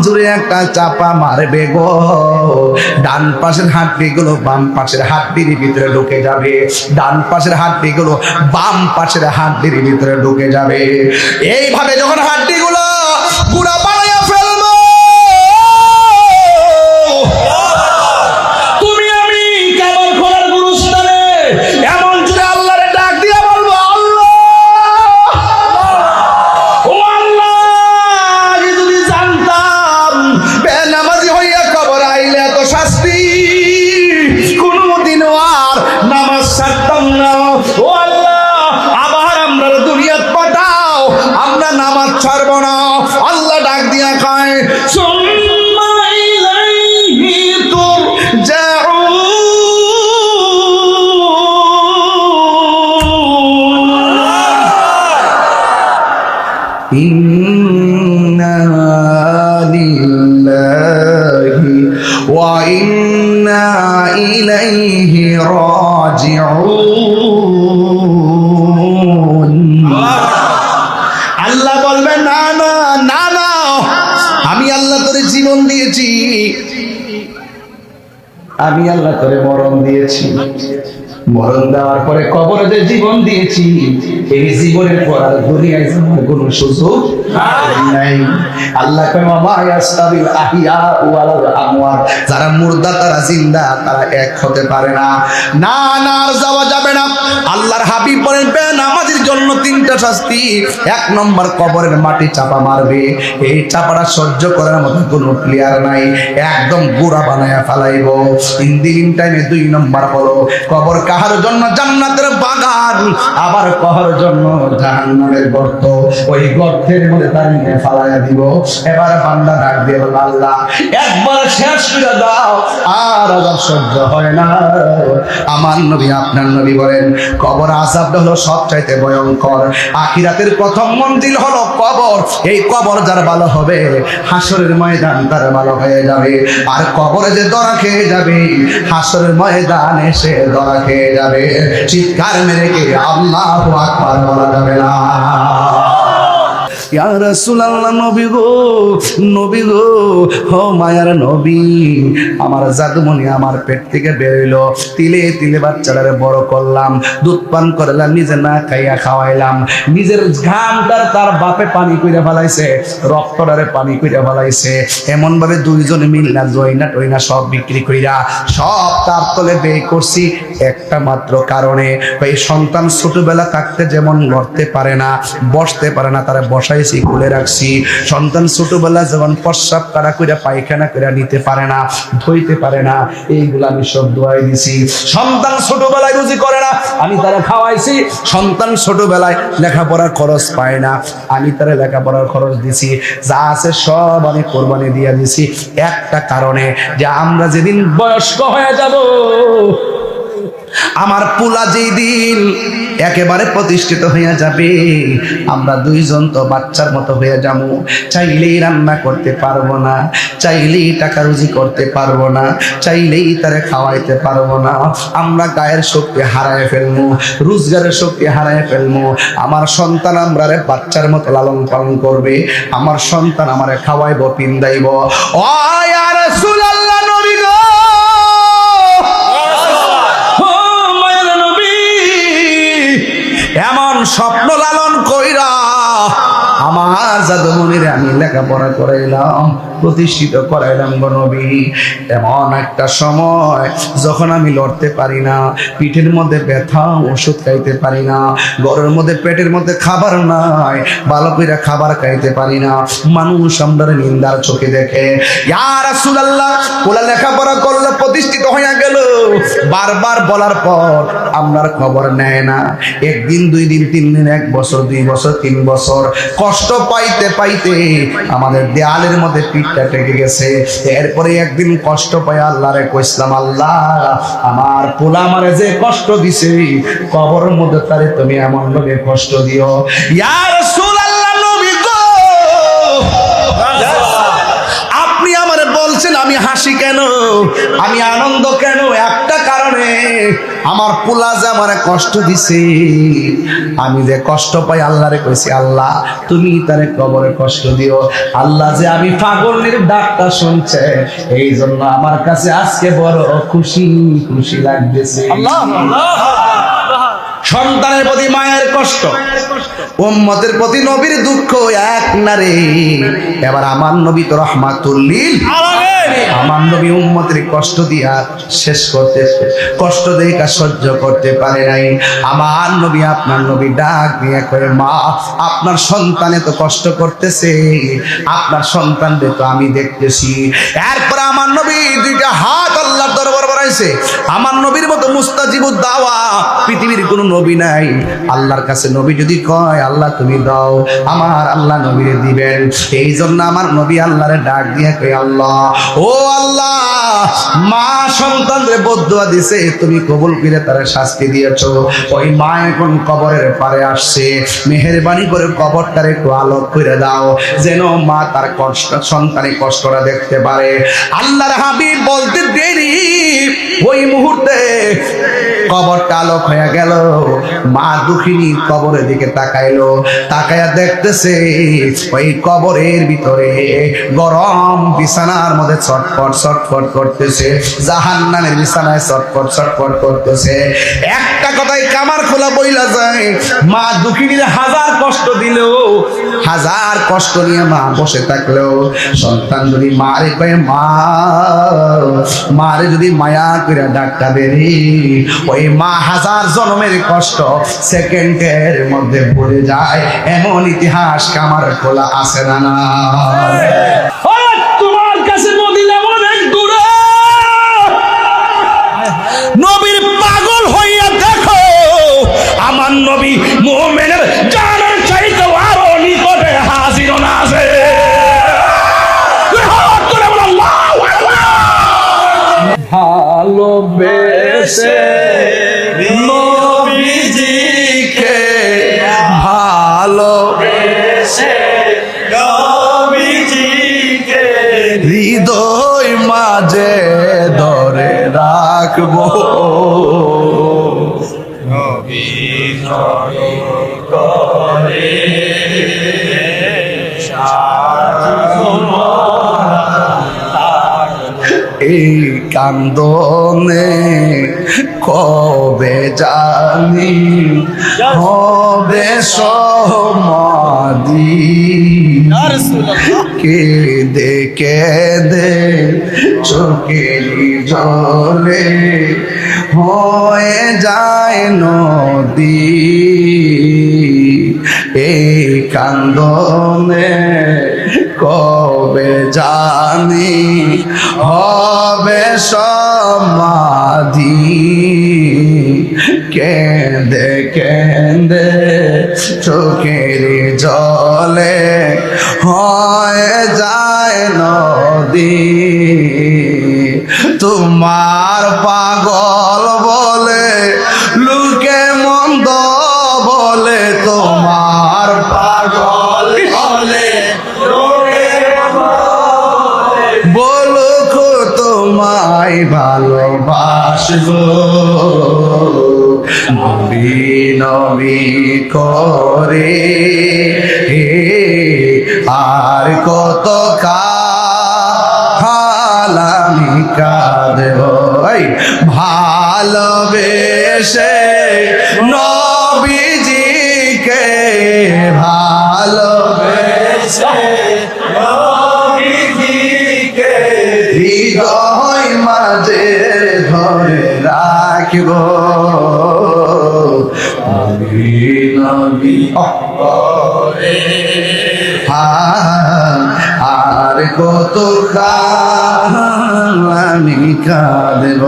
জুড়ে একটা চাপা মারবে গো, ডান পাশের হাড্ডিগুলো বাম পাশের হাড্ডির ভিতরে ঢুকে যাবে, ডান পাশের হাড্ডিগুলো বাম পাশের হাড্ডির ভিতরে ঢুকে যাবে। এইভাবে যখন হাড্ডিগুলো গুঁড়া বানাইয়া ফেলবো, তুমি আমি কেমন খোলার গুরুস্থানে এমন জুড়ে আল্লাহরে ডাক দিয়া বলবো, আল্লাহ ও আল্লাহ, যদি জানতাম বেনামাজি হইয়া কবর আইলে এত শাস্তি, কোনদিন আর নামাজ ছাড়তাম না। ও আল্লাহ, আবার আমরা দুনিয়াত পাঠাও, আমরা নামাজ ছাড়বো না। আল্লাহ ডাক দিয়া কয়, সুম্মা ইলাইহি তুরজাউন। ইন্না লিল্লাহি ওয়া ইন্না ইলাইহি রাজিউন। আল্লাহ বলবে, না না না না, আমি আল্লাহ তোরে জীবন দিয়েছি, আমি আল্লাহ তোরে মরণ দিয়েছি, মরণ দেওয়ার পরে কবরে যে জীবন দিয়েছি, এই জীবনের পর আর দুনিয়ায় যাওয়ার কোনো সুযোগ নাই। আল্লাহ কয়, মা ইয়াস্তাবিল আহিয়া ওয়াল আমওয়াত, যারা মুর্দা তারা জিন্দা, তারা এক হতে পারে না। না না, আর যাওয়া যাবে না। আল্লাহর হাবিব বলেন, বেনামাজির জন্য তিনটা শাস্তি। এক নম্বর, কবরের মাটি চাপা মারবে, এই চাপাটা সহ্য করার মতো কোনো প্লেয়ার নাই, একদম গুড়া বানায়া ফেলাইবো। ইন টাইমে দুই নম্বর হলো, কবর কাহার জন্য জান্নাতের বাগান, আবার কাহার জন্য জাহান্নামের গর্ত, ওই গর্তের মধ্যে তার নিয়ে ফালাইয়া দিব। এবার বান্দা ডাক দিয়ে বলে, আল্লাহ একবার শেষ করে দাও, আর আযাব সহ্য হয় না। আমার নবী, আপনার নবী বলেন, কবর আযাবটা হলো সবচাইতে ভয়ঙ্কর। আখিরাতের প্রথম মঞ্জিল হলো কবর। এই কবর যার ভালো হবে, হাসরের ময়দান তার ভালো হয়ে যাবে। আর কবরে যে ধরা খেয়ে যাবে, হাসরের ময়দানে সে ধরা খেয়ে যাবে। চিৎকার মেরে কে আল্লাহু আকবার বলা যাবে না। ইয়া রাসূলুল্লাহ, নবী গো, নবী গো, ও মায়ার নবী, আমার জাদুমণি আমার পেট থেকে বের হইলো, তিলে তিলে বাচ্চাটারে বড় করলাম, দুধ পান করালাম, নিজে না খাইয়া খাওয়াইলাম, নিজের ঘামটার তার বাপে পানি কইরা ফেলাইছে, রক্তটারে পানি কইরা ফেলাইছে। এমন ভাবে দুইজনে মিলনা জয়না টয়না সব বিক্রি কইরা সব তার তলে ব্যয় করছি একটা মাত্র কারণে, এই সন্তান ছোটবেলা থাকতে যেমন লড়তে পারে না, বসতে পারে না, তারা বসাইছি, খুলে রাখছি। সন্তান ছোটবেলা যেমন প্রস্রাব কারা কইরা পায়খানা কইরা নিতে পারে না, ধুইতে পারে না, এইগুলো আমি সব দোয়াই দিছি। সন্তান ছোটবেলায় রুজি করে না, আমি তারা খাওয়াইছি। সন্তান ছোটবেলায় লেখাপড়ার খরচ পায় না, আমি তারা লেখাপড়ার খরচ দিছি। যা আছে সব আমি কোরবানি দিয়ে দিছি একটা কারণে, যে আমরা যেদিন বয়স্ক হয়ে যাব, আমার পোলা যেই দিন একেবারে প্রতিষ্ঠিত হইয়া যাবে, আমরা দুইজন তো বাচ্চার মতো হয়ে যাবো। চাইলেই রান্না করতে পারবো না, চাইলেই টাকা রুজি করতে পারবো না, চাইলেই তারে খাওয়াইতে পারবো না। আমরা গায়ের শক্তি হারায় ফেলবো, রোজগারের শক্তি হারায় ফেলবো। আমার সন্তান আমরারে বাচ্চার মতো লালন পালন করবে, আমার সন্তান আমারে খাওয়াইবো, পিন্দাইব। ও ইয়া রাসূলুল্লাহ, নবী গো, এমন স্বপ্ন লালন কইরা আমার জাদুমণিরে আমি লেখাপড়া করাইলাম, প্রতিষ্ঠিত করাইলাম গো নবী। এমন একটা সময় যখন আমি লড়তে পারি না, পিঠের মধ্যে ব্যথা, ওষুধ খাইতে পারি না, ঘরের মধ্যে পেটের মধ্যে খাবার নাই, ভালো করে খাবার খাইতে পারি না, মানুষ আমরা নিন্দার চোখে দেখে। ইয়া রাসূলুল্লাহ, ওলা লেখাপড়া করলে প্রতিষ্ঠিত হইয়া গেল, বারবার বলার পর আপনার খবর নেয় না। একদিন, দুই দিন, 3 দিন, 1 বছর, 2 বছর, 3 বছর কষ্ট পাইতে পাইতে আমাদের দেয়ালের মধ্যে পিঠটা টেকে গেছে। এরপরে একদিন কষ্ট পাই আল্লাহরে কইছিলাম, আল্লাহ আমার পোলা আমারে যে কষ্ট দিছে, কবরের মধ্যে তারে তুমি এমন ভাবে কষ্ট দিও। ইয়া রাসূলুল্লাহ, নবী গো, আপনি আমারে বলছেন আমি হাসি কেন, আমি আনন্দ কেন? একটা কারণে, আমার পোলা যে আমারে কষ্ট দিছে, আমি যে কষ্ট পাই আল্লাহরে কইছি, আল্লাহ তুমি তারে কবরে কষ্ট দিও। আল্লাহ যে আমি পাগলের ডাকটা শুনছে, এই জন্য আমার কাছে আজকে বড় খুশি খুশি লাগতেছে। সন্তানের প্রতি মায়ের কষ্ট, উম্মতের প্রতি নবীর দুঃখ এক না রে। এবার আমার নবী তো রাহমাতুল লিল আলামিন, আমার নবী উম্মতের কষ্ট দিয়া শেষ করতে, কষ্ট দেখা সহ্য করতে পারে নাই। আমার নবী, আপনার নবী ডাক দিয়ে কয়ে, মা আপনার সন্তানে তো কষ্ট করতেছে, আপনার সন্তানদের তো আমি দেখতেছি। এরপর আমার নবী দুইটা হাত আল্লাহর দরবার বাড়াইছে। আমার নবীর মতো মুস্তাজিবুদ দাওয়া পৃথিবীর কোনো নবী নাই। আল্লাহর কাছে নবী যদি কয় আল্লাহ তুমি দাও, আমার আল্লাহ নবীরে দিবেন। এই জন্য আমার নবী আল্লাহরে ডাক দিয়ে কয়, আল্লাহ ও আল্লাহ, মা সন্তানদের বদদুয়া দিছে, তুমি কবুল করে তার শাস্তি দিয়েছো। ওই মা এখন কবরের পারে আসছে, মেহেরবানি করে কবরটারে একটু আলোক করে দাও, যেন মা তার কষ্ট, সন্তানের কষ্টটা দেখতে পারে। আল্লাহর হাবিব বলতে দেরি, ওই মুহূর্তে কবরটা আলোক হয়ে গেল। মা দুঃখিনী কবরের দিকে তাকাইলো, তাকায়া দেখতেছে ওই কবরের ভিতরে গরম বিছানার মধ্যে ছটফট ছটফট করতেছে, জাহান্নামের বিছানায় ছটফট ছটফট করতেছে। একটা কথাই কামার খোলা বইলা যায়, মা দুঃখিনীর হাজার কষ্ট দিলেও, হাজার কষ্ট নিয়ে মা বসে থাকলেও, সন্তান যদি মারে কয়ে মা, মারে যদি মায়া করে ডাক্তা দেরি, ওই মা হাজার জন্মের কষ্ট সেকেন্ডের মধ্যে ভুলে যায়। এমন ইতিহাস কামার খোলা আছে না? না, তোমার কাছে মদিনা অনেক দূরে, নবীর পাগল হইয়া দেখো, আমার নবী মুমিনের জানের চাইতে আরো নিকটে হাজির না আছে। ভালোবেসে নবীজিকে, ভালোবেসে নবীজিকে হৃদয় মাঝে ধরে রাখবো, নবী জয় করে এই কান্দনে কবে জানি হবে সমাধি, কেঁদে কেঁদে চোখের জলে হয়ে যায় নদী। এই কান্দনে কবে জানি হবে সমাধি, কেঁদে কেঁদে চোখের জলে হয়ে যায় নদী। তোমার পাগল বলে লোকে মন্দ বলে, তোমার পাগল বলে বলুক তোমায় ভালোবাসবো, নবী নবী করে আর কত কাল আমি কাঁদবো। ভালোবেসে নবীজিকে, ভালোবেসে নবীজিকে হৃদয় মাঝে ধরে রাখবো, নবী নবী করে আর কত কাল আমি কাঁদবো।